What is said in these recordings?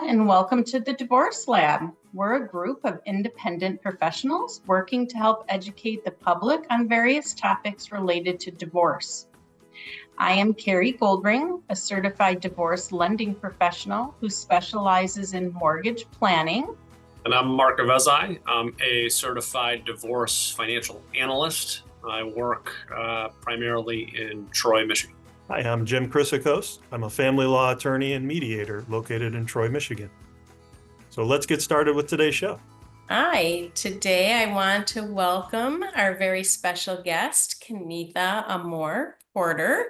and welcome to the Divorce Lab. We're a group of independent professionals working to help educate the public on various topics related to divorce. I am Carrie Goldring, a certified divorce lending professional who specializes in mortgage planning. And I'm Mark Avezai. I'm a certified divorce financial analyst. I work primarily in Troy, Michigan. Hi, I'm Jim Chryssikos. I'm a family law attorney and mediator located in Troy, Michigan. So let's get started with today's show. Hi, today I want to welcome our very special guest, Canetha Amour-Porter.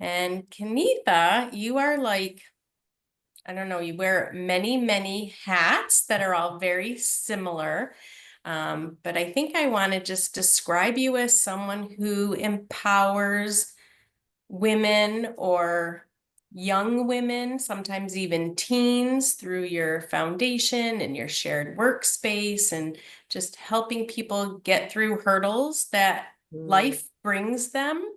And Canetha, you are like, I don't know, you wear many, many hats that are all very similar. But I think I want to just describe you as someone who empowers women or young women, sometimes even teens, through your foundation and your shared workspace and just helping people get through hurdles that life brings them.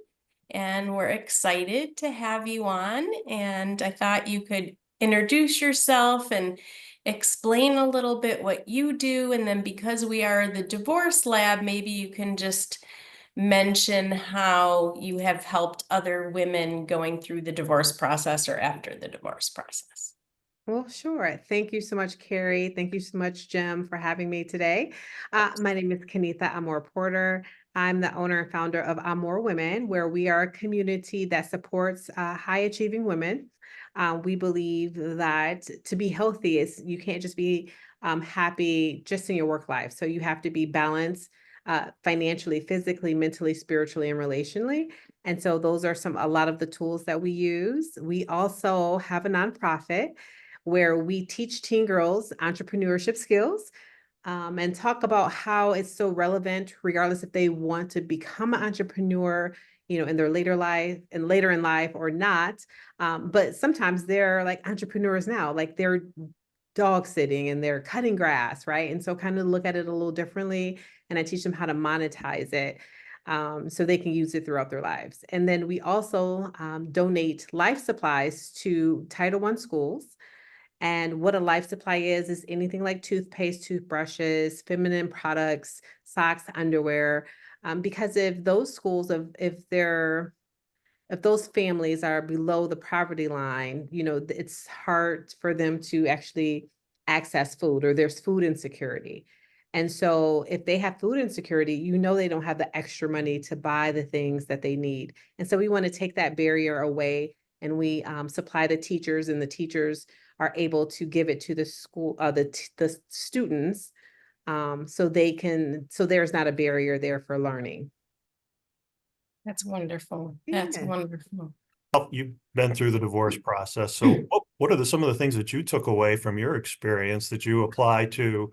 And we're excited to have you on. And I thought you could introduce yourself and explain a little bit what you do. And then because we are the Divorce Lab, maybe you can just mention how you have helped other women going through the divorce process or after the divorce process. Well, sure. Thank you so much, Carrie. Thank you so much, Jim, for having me today. My name is Canetha Amour-Porter. I'm the owner and founder of Amour Women, where we are a community that supports high-achieving women. We believe that to be healthy is you can't just be happy just in your work life. So you have to be balanced financially, physically, mentally, spiritually, and relationally. And so those are a lot of the tools that we use. We also have a nonprofit where we teach teen girls entrepreneurship skills and talk about how it's so relevant, regardless if they want to become an entrepreneur, in their later in life or not. But sometimes they're like entrepreneurs now, like they're dog sitting and they're cutting grass, right? And so kind of look at it a little differently. And I teach them how to monetize it so they can use it throughout their lives. And then we also donate life supplies to Title I schools. And what a life supply is anything like toothpaste, toothbrushes, feminine products, socks, underwear. Because if those schools, if those families are below the poverty line, it's hard for them to actually access food, or there's food insecurity. And so if they have food insecurity, they don't have the extra money to buy the things that they need. And so we want to take that barrier away, and we supply the teachers, and the teachers are able to give it to the school, the students, so there's not a barrier there for learning. That's wonderful. That's wonderful. You've been through the divorce process. So what are some of the things that you took away from your experience that you apply to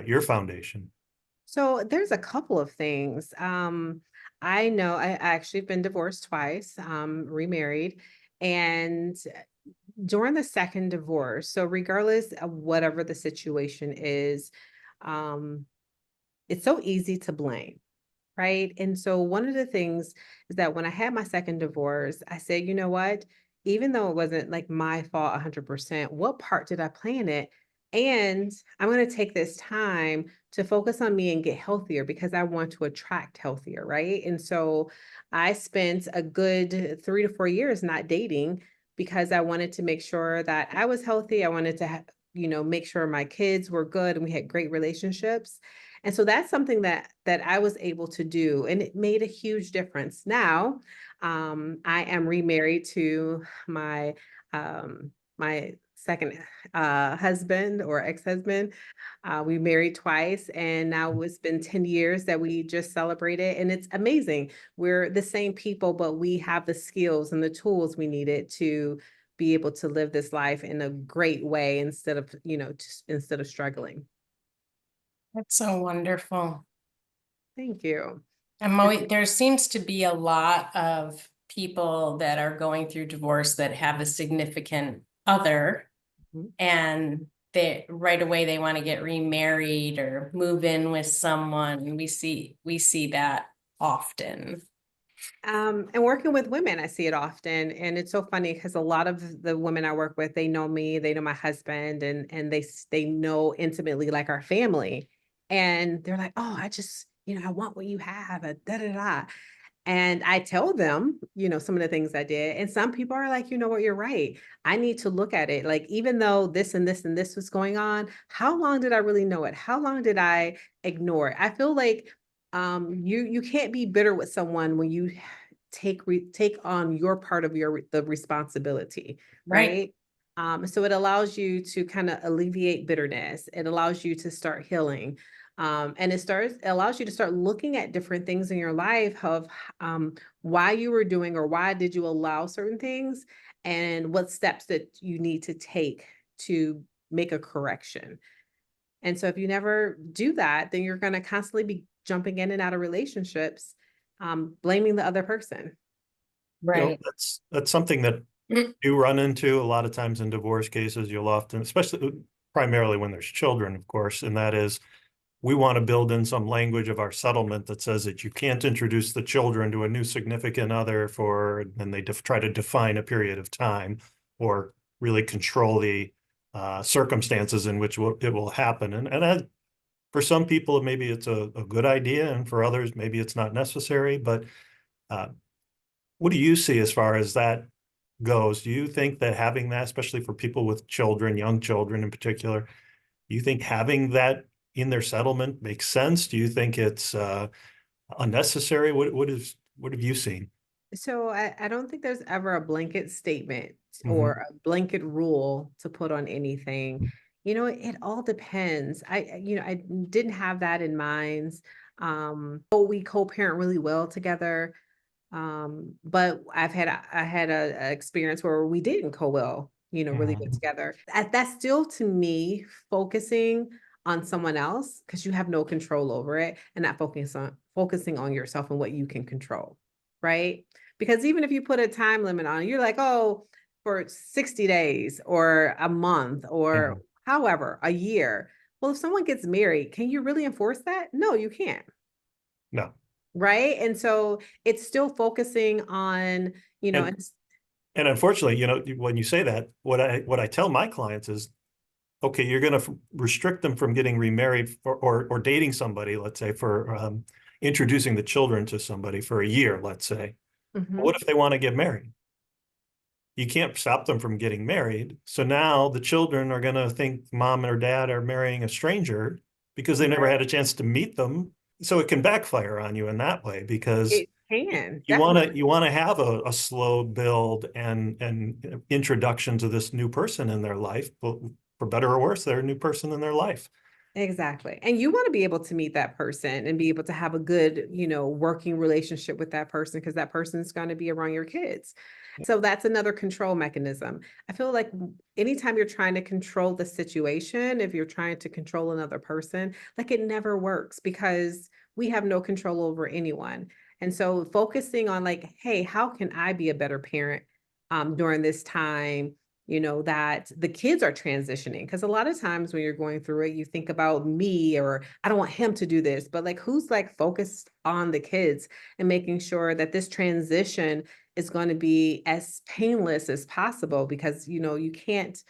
your foundation? So there's a couple of things. I know I actually have been divorced twice, remarried, and during the second divorce, so regardless of whatever the situation is, it's so easy to blame. Right. And so one of the things is that when I had my second divorce, I said, you know what, even though it wasn't like my fault 100%, what part did I play in it? And I'm going to take this time to focus on me and get healthier, because I want to attract healthier. Right. And so I spent a good 3 to 4 years not dating, because I wanted to make sure that I was healthy. I wanted to, make sure my kids were good and we had great relationships. And so that's something that I was able to do, and it made a huge difference. Now, I am remarried to my second husband, or ex-husband. We married twice, and now it's been 10 years that we just celebrated, and it's amazing. We're the same people, but we have the skills and the tools we needed to be able to live this life in a great way instead of struggling. That's so wonderful. Thank you. There seems to be a lot of people that are going through divorce that have a significant other, and right away they want to get remarried or move in with someone. We see that often. And working with women, I see it often. And it's so funny because a lot of the women I work with, they know me, they know my husband, and they know intimately like our family. And they're like, oh, I just, I want what you have, da da da. And I tell them, some of the things I did. And some people are like, you know what, you're right. I need to look at it. Like, even though this and this and this was going on, how long did I really know it? How long did I ignore it? I feel like you can't be bitter with someone when you take on your part of the responsibility, Right. right? So it allows you to kind of alleviate bitterness. It allows you to start healing. And it allows you to start looking at different things in your life of why you were doing or why did you allow certain things and what steps that you need to take to make a correction. And so if you never do that, then you're going to constantly be jumping in and out of relationships, blaming the other person. Right. That's something that you run into a lot of times in divorce cases. You'll often, especially primarily when there's children, of course, and that is we want to build in some language of our settlement that says that you can't introduce the children to a new significant other and they try to define a period of time or really control the circumstances in which it will happen. And for some people, maybe it's a good idea, and for others, maybe it's not necessary. But uh, what do you see as far as that goes? Do you think that having that, especially for people with children, young children in particular, do you think having that in their settlement makes sense? Do you think it's unnecessary? What have you seen? So I don't think there's ever a blanket statement Mhm. or a blanket rule to put on anything. It all depends. I didn't have that in mind. But we co-parent really well together. But I had a experience where we didn't co-well, really good Mhm. together. That's still to me focusing on someone else because you have no control over it and not focusing on yourself and what you can control, right? Because even if you put a time limit on, you're like, oh, for 60 days or a month or Mhm. however, a year. Well, if someone gets married, can you really enforce that? No, you can't. No. Right. And so it's still focusing on, And it's and unfortunately, when you say that, what I tell my clients is, okay, you're going to restrict them from getting remarried or dating somebody, let's say, for introducing the children to somebody for a year, let's say. But what Mhm. if they want to get married? You can't stop them from getting married. So now the children are going to think mom or dad are marrying a stranger because they never Right. had a chance to meet them. So it can backfire on you in that way because It can you want to definitely. you want to have a slow build and introduction to this new person in their life. But for better or worse, they're a new person in their life. Exactly. And you want to be able to meet that person and be able to have a good, working relationship with that person because that person is going to be around your kids. So that's another control mechanism. I feel like anytime you're trying to control the situation, if you're trying to control another person, like it never works because we have no control over anyone. And so focusing on like, hey, how can I be a better parent during this time? That the kids are transitioning. Because a lot of times when you're going through it, you think about me or I don't want him to do this, but like who's like focused on the kids and making sure that this transition is going to be as painless as possible because you can't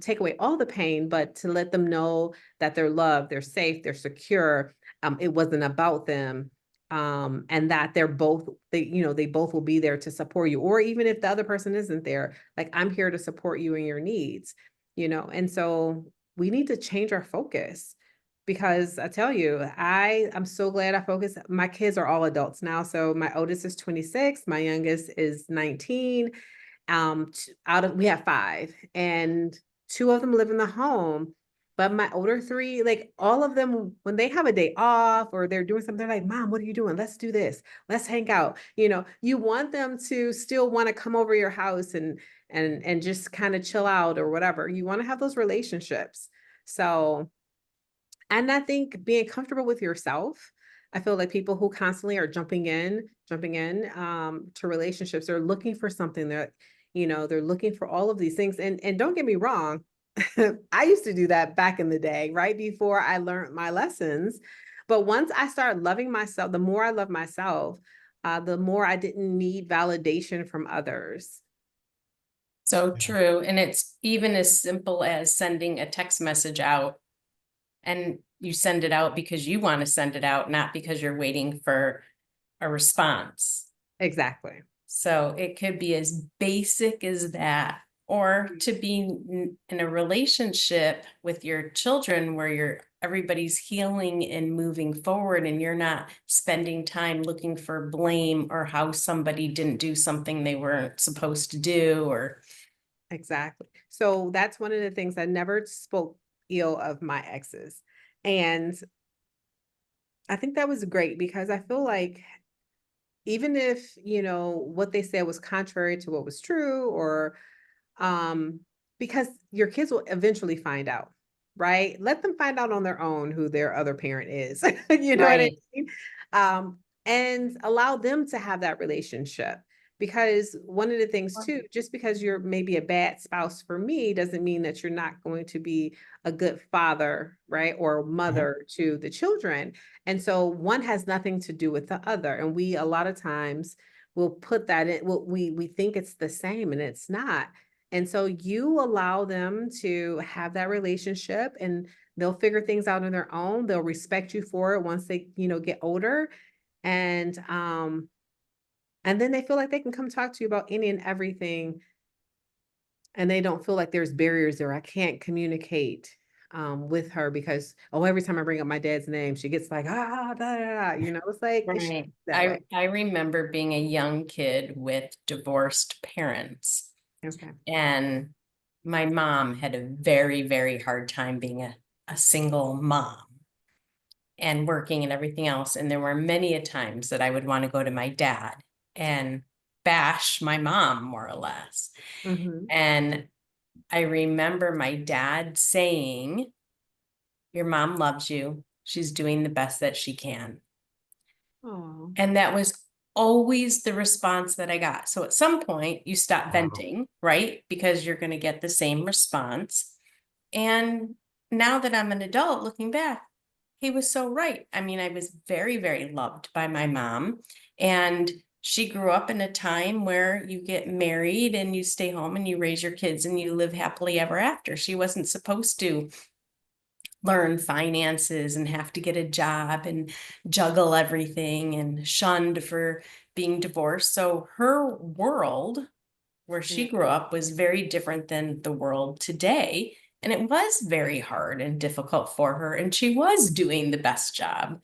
take away all the pain, but to let them know that they're loved, they're safe, they're secure. It wasn't about them, and that they both will be there to support you, or even if the other person isn't there, like I'm here to support you in your needs. And so we need to change our focus because I tell you, I'm so glad I focused. My kids are all adults now, so my oldest is 26, my youngest is 19. We have five, and two of them live in the home. But my older three, like all of them, when they have a day off or they're doing something, they're like, Mom, what are you doing? Let's do this. Let's hang out. You want them to still want to come over your house and just kind of chill out or whatever. You want to have those relationships. So, and I think being comfortable with yourself, I feel like people who constantly are jumping in to relationships, they're looking for something that, they're looking for all of these things. And don't get me wrong, I used to do that back in the day, right before I learned my lessons. But once I started loving myself, the more I love myself, the more I didn't need validation from others. So true. And it's even as simple as sending a text message out, and you send it out because you want to send it out, not because you're waiting for a response. Exactly. So it could be as basic as that, or to be in a relationship with your children where everybody's healing and moving forward, and you're not spending time looking for blame or how somebody didn't do something they weren't supposed to do, or Exactly. So that's one of the things I never spoke ill of my exes. And I think that was great because I feel like even if, what they said was contrary to what was true, or because your kids will eventually find out, right? Let them find out on their own who their other parent is. You know what I right, mean? And allow them to have that relationship. Because one of the things too, just because you're maybe a bad spouse for me doesn't mean that you're not going to be a good father, right? Or mother to the children. And so one has nothing to do with the other. And we a lot of times will put that in, well, we think it's the same and it's not. And so you allow them to have that relationship, and they'll figure things out on their own. They'll respect you for it once they, get older. And then they feel like they can come talk to you about any and everything. And they don't feel like there's barriers there. I can't communicate with her because, oh, every time I bring up my dad's name, she gets like, da, da, da. It's like, it shouldn't right. be that way. I remember being a young kid with divorced parents, Okay. and my mom had a very, very hard time being a single mom and working and everything else. And there were many a times that I would want to go to my dad and bash my mom, more or less. Mm-hmm. And I remember my dad saying, "Your mom loves you. She's doing the best that she can." Oh, And that was always the response that I got. So at some point you stop Wow. venting, right? Because you're going to get the same response. And now that I'm an adult looking back, he was so right. I mean, I was very, very loved by my mom. And she grew up in a time where you get married and you stay home and you raise your kids and you live happily ever after. She wasn't supposed to learn finances and have to get a job and juggle everything, and shunned for being divorced. So her world where she yeah. grew up was very different than the world today. And it was very hard and difficult for her. And she was doing the best job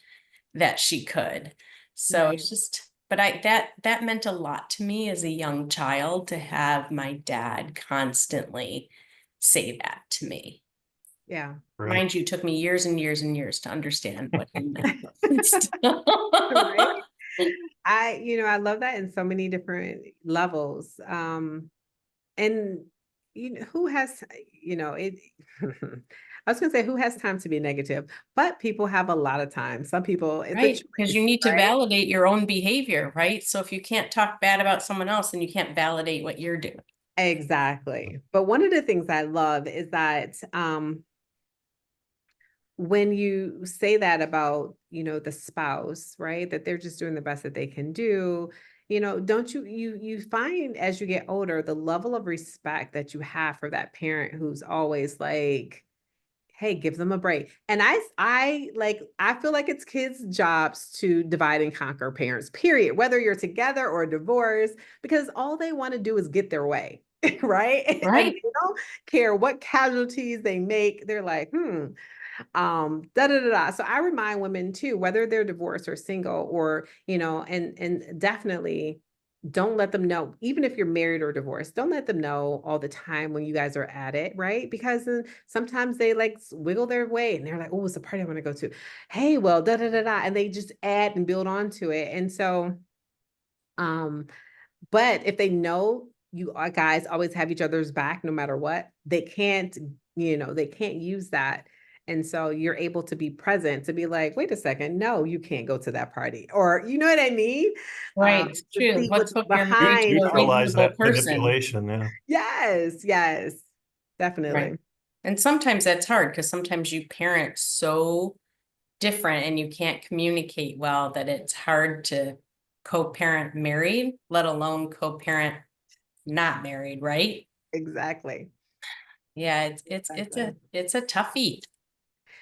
that she could. So Right. it's just, but that meant a lot to me as a young child, to have my dad constantly say that to me. Yeah. Right. Mind you, took me years and years and years to understand what he meant. Right. I love that in so many different levels. And who has, it, I was gonna say who has time to be negative, but people have a lot of time. Some people, it's a Right, because you choice, need to right? validate your own behavior, right? So if you can't talk bad about someone else, then you can't validate what you're doing. Exactly. But one of the things I love is that when you say that about, the spouse, right? That they're just doing the best that they can do, don't you find as you get older, the level of respect that you have for that parent who's always like, hey, give them a break. And I feel like it's kids' jobs to divide and conquer parents, period, whether you're together or divorced, because all they want to do is get their way. Right. And Right. they don't care what casualties they make. They're like, da da da da. So I remind women too, whether they're divorced or single, or and definitely don't let them know, even if you're married or divorced, don't let them know all the time when you guys are at it, right? Because sometimes they like wiggle their way and they're like, oh, it's a party I want to go to. Hey, well, da da da da, and they just add and build onto it. And so, um, but if they know you guys always have each other's back no matter what, they can't use that. And so you're able to be present, to be like, wait a second, no, you can't go to that party. Or you know what I mean? Right, it's To true. see What what's took your married to behind. a Neutralize reasonable that person? manipulation. Yeah. Yes, yes, Right. definitely. And sometimes that's hard because sometimes you parent so different and you can't communicate well that it's hard to co-parent married, let alone co-parent not married, right? Exactly. Yeah, Exactly. it's a toughie.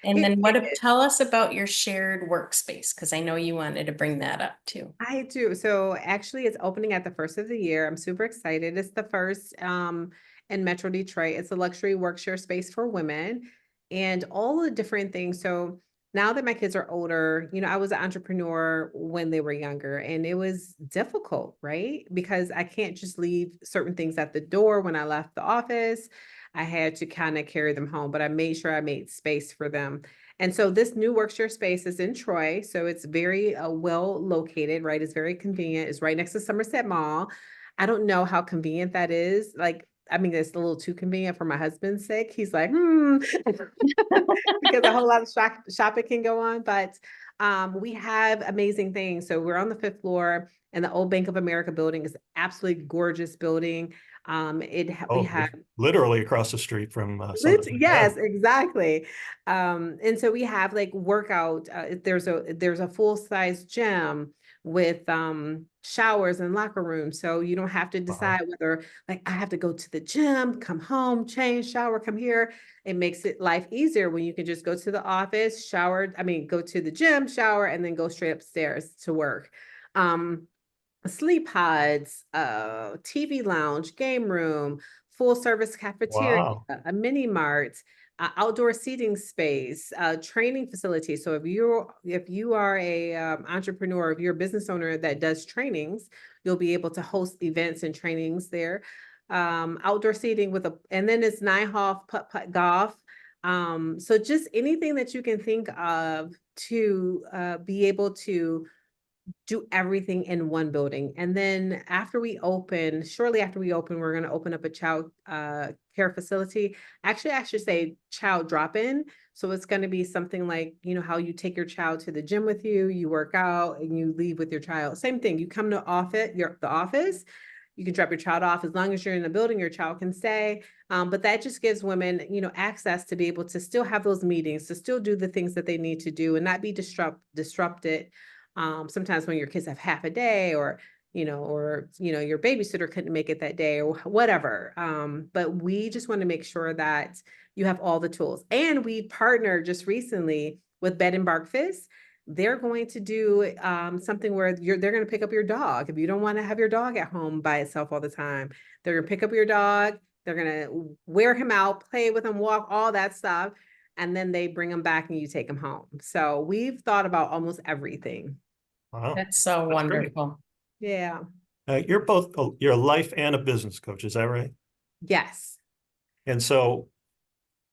And It, then it tell us about your shared workspace, because I know you wanted to bring that up too. I do. So actually it's opening at the first of the year. I'm super excited. It's the first in Metro Detroit. It's a luxury work share space for women and all the different things. So now that my kids are older, I was an entrepreneur when they were younger and it was difficult, right? Because I can't just leave certain things at the door when I left the office. I had to kind of carry them home, but I made sure I made space for them. And so this new workshare space is in Troy. So it's very well located, right? It's very convenient. It's right next to Somerset Mall. I don't know how convenient that is. Like, I mean, it's a little too convenient for my husband's sake. He's like, because a whole lot of shopping can go on. But we have amazing things. So we're on the 5th floor, and the old Bank of America building is absolutely gorgeous building. We Oh, have literally across the street from Somerset. Yeah. Yes, exactly. And so we have like workout, there's a full-size gym with showers and locker rooms. So you don't have to Wow. decide whether like I have to go to the gym, come home, change, shower, come here. It makes it life easier when you can just go to the office, go to the gym, shower, and then go straight upstairs to work. Um, Sleep pods, TV lounge, game room, full service cafeteria, Wow. a mini mart, outdoor seating space, training facility. So if you are a entrepreneur, if you're a business owner that does trainings, you'll be able to host events and trainings there. Outdoor seating and then it's 9-hole putt golf. So just anything that you can think of to be able to do everything in one building. And then shortly after we open, we're going to open up a child care facility. Actually, I should say child drop-in. So it's going to be something like, how you take your child to the gym with you, you work out and you leave with your child. Same thing. You come to the office, you can drop your child off. As long as you're in the building, your child can stay. But that just gives women, access to be able to still have those meetings, to still do the things that they need to do and not be disrupted. Sometimes when your kids have half a day or your babysitter couldn't make it that day or whatever. But we just want to make sure that you have all the tools. And we partnered just recently with Bed and Breakfast. They're going to do something where they're going to pick up your dog. If you don't want to have your dog at home by itself all the time, they're going to pick up your dog. They're going to wear him out, play with him, walk, all that stuff. And then they bring him back and you take him home. So we've thought about almost everything. Wow. That's so That's great. wonderful. Yeah. You're a life and a business coach, is that right? Yes. And so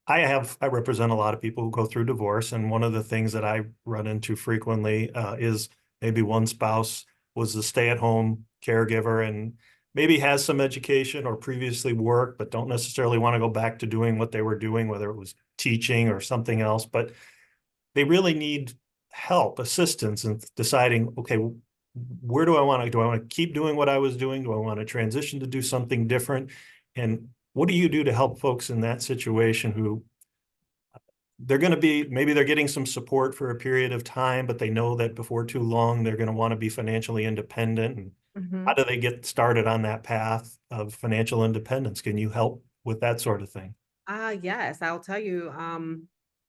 I represent a lot of people who go through divorce. And one of the things that I run into frequently is maybe one spouse was a stay-at-home caregiver and maybe has some education or previously worked, but don't necessarily want to go back to doing what they were doing, whether it was teaching or something else. But they really need help, assistance in deciding, okay, where do I want to keep doing what I was doing? Do I want to transition to do something different? And what do you do to help folks in that situation who maybe they're getting some support for a period of time, but they know that before too long, they're going to want to be financially independent. And how do they get started on that path of financial independence? Can you help with that sort of thing? Yes, I'll tell you.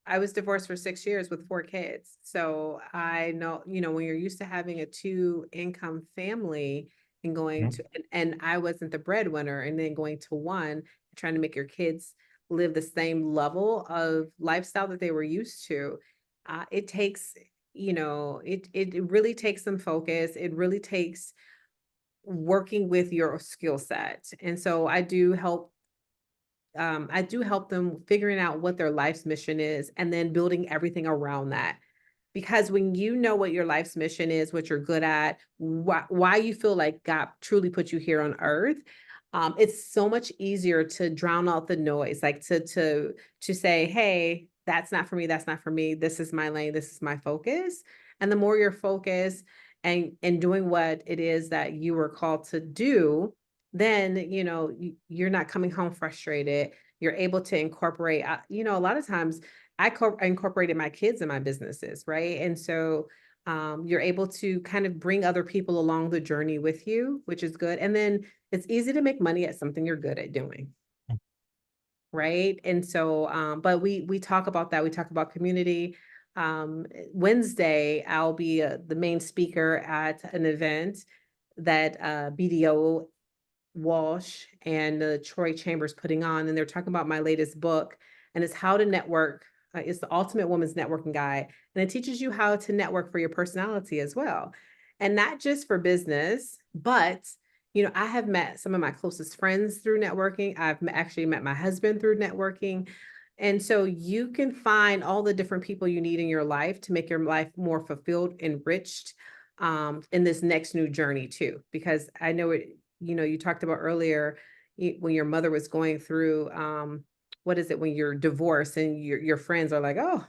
I was divorced for 6 years with 4 kids. So I know, when you're used to having a 2-income family and and I wasn't the breadwinner and then going to one, trying to make your kids live the same level of lifestyle that they were used to. It takes, it really takes some focus. It really takes working with your skill set. And so I do help them figuring out what their life's mission is and then building everything around that. Because when you know what your life's mission is, what you're good at, why you feel like God truly put you here on earth, it's so much easier to drown out the noise, like to say, hey, that's not for me, that's not for me. This is my lane, this is my focus. And the more you're focused and doing what it is that you were called to do, then you're not coming home frustrated. You're able to incorporate. A lot of times I incorporated my kids in my businesses, right? And so You're able to kind of bring other people along the journey with you, which is good. And then it's easy to make money at something you're good at doing. Right. And so, but we talk about that. We talk about community. Wednesday, I'll be the main speaker at an event that BDO Walsh and the Troy Chambers putting on, and they're talking about my latest book, and it's how to network. It's the ultimate woman's networking guide, and it teaches you how to network for your personality as well, and not just for business, but I have met some of my closest friends through networking. I've actually met my husband through networking. And so you can find all the different people you need in your life to make your life more fulfilled, enriched, in this next new journey too. Because I know it, you talked about earlier when your mother was going through, what is it, when you're divorced and your friends are like, oh,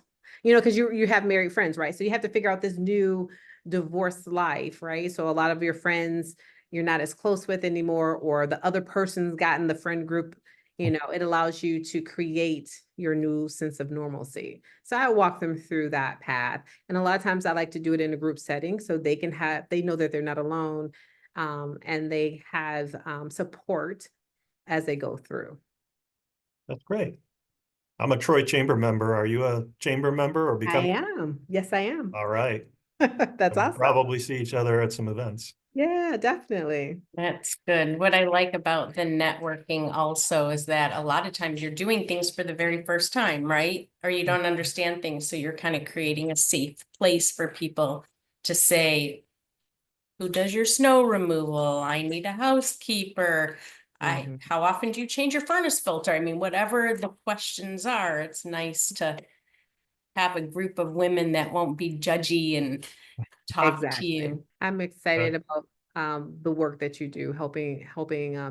because you have married friends, right? So you have to figure out this new divorced life, right? So a lot of your friends you're not as close with anymore, or the other person's gotten the friend group, it allows you to create your new sense of normalcy. So I walk them through that path. And a lot of times I like to do it in a group setting so they know that they're not alone, and they have support as they go through. That's great. I'm a Troy Chamber member. Are you a chamber member or I becoming? am. Yes, I am. All right. That's We'll awesome. probably see each other at some events. Yeah, definitely. That's good. What I like about the networking also is that a lot of times you're doing things for the very first time, right? Or you don't understand things. So you're kind of creating a safe place for people to say, who does your snow removal? I need a housekeeper. How often do you change your furnace filter? I mean, whatever the questions are, it's nice to have a group of women that won't be judgy and talk to you. I'm excited about the work that you do, helping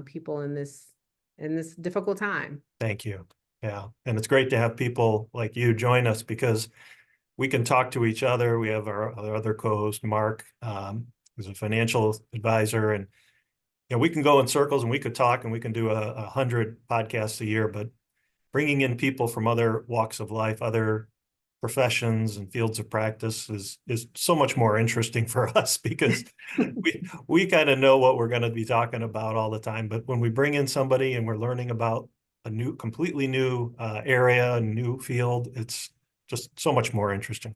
people in this difficult time. Thank you. Yeah. And it's great to have people like you join us because we can talk to each other. We have our other co-host, Mark, who's a financial advisor, and we can go in circles and we could talk and we can do 100 podcasts a year, but bringing in people from other walks of life, other professions and fields of practice is so much more interesting for us because we kind of know what we're going to be talking about all the time. But when we bring in somebody and we're learning about a completely new area, a new field, it's just so much more interesting.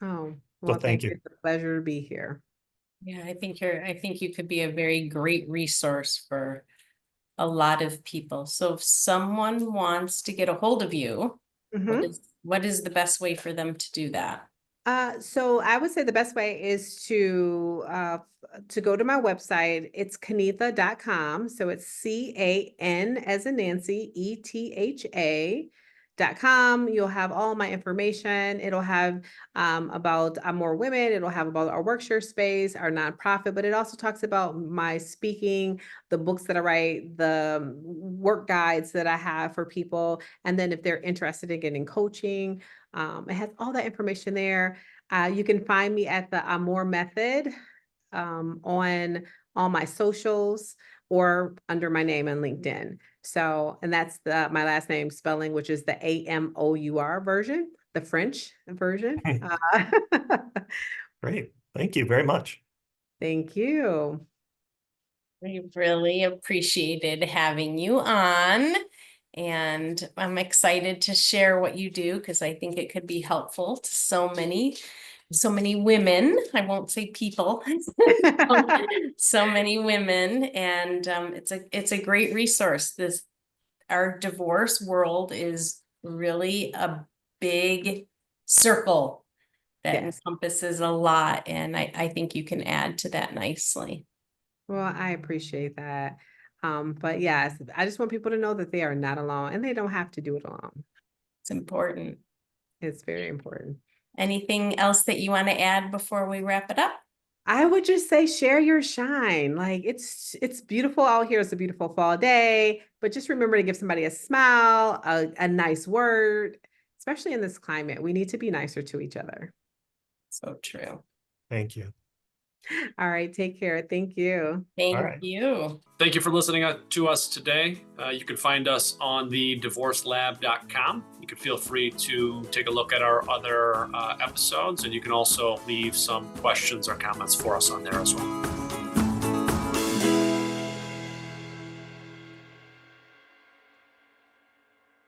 Oh, well, So thank you. It's a pleasure to be here. Yeah, I think you could be a very great resource for a lot of people. So if someone wants to get a hold of you, what is the best way for them to do that? So I would say the best way is to go to my website. It's Canetha.com. So it's CAN as in Nancy, ETHA.com. You'll have all my information. It'll have about More Women. It'll have about our workspace, our nonprofit, but it also talks about my speaking, the books that I write, the work guides that I have for people. And then if they're interested in getting coaching, it has all that information there. You can find me at the Amour Method on all my socials or under my name on LinkedIn. So, and that's my last name spelling, which is the AMOUR version, the French version. Great. Thank you very much. Thank you. We really appreciated having you on. And I'm excited to share what you do because I think it could be helpful to so many women. I won't say people, so many women. And it's a great resource. Our divorce world is really a big circle that encompasses a lot. And I think you can add to that nicely. Well, I appreciate that. But yes, I just want people to know that they are not alone and they don't have to do it alone. It's important. It's very important. Anything else that you want to add before we wrap it up? I would just say share your shine. Like it's beautiful out here. It's a beautiful fall day, but just remember to give somebody a smile, a nice word, especially in this climate. We need to be nicer to each other. So true. Thank you. All right, take care. Thank you. Thank right. you. Thank you for listening to us today. You can find us on the divorcelab.com. You can feel free to take a look at our other episodes, and you can also leave some questions or comments for us on there as well.